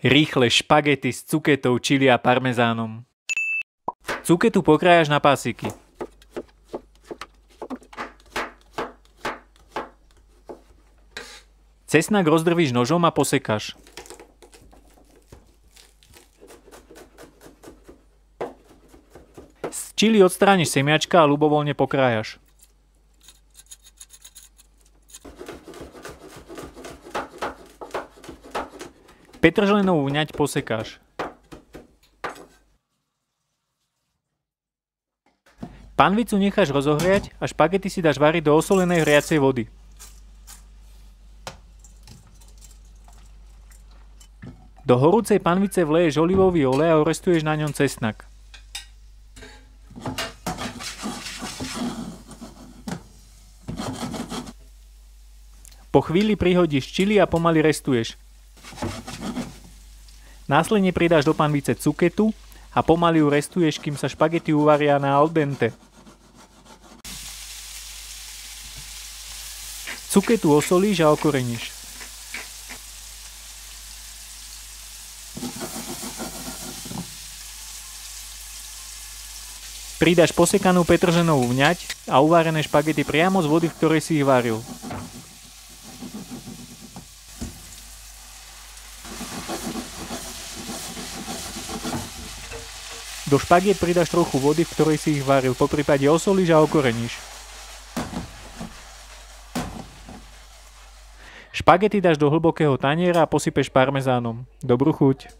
Rýchle špagety s cuketou, čili a parmezánom. Cuketu pokrájaš na pásiky. Cesnak rozdrvíš nožom a posekáš. Z čili odstrániš semiačka a ľubovoľne pokrájaš. Petržlenovú vňať posekáš. Panvicu necháš rozohriať a špagety si dáš variť do osolenej hriacej vody. Do horúcej panvice vleješ olivový olej a orestuješ na ňom cesnak. Po chvíli prihodíš čili a pomaly restuješ. Následne pridáš do panvice cuketu a pomaly ju restuješ, kým sa špagety uvaria na al dente. Cuketu osolíš a okoreníš. Pridáš posekanú petržlenovú vňať a uvarené špagety priamo z vody, v ktorej si ich varil. Do špagiet pridáš trochu vody, v ktorej si ich varil, poprípade osolíš a okoreníš. Špagety dáš do hlbokého taniera a posypeš parmezánom. Dobrú chuť.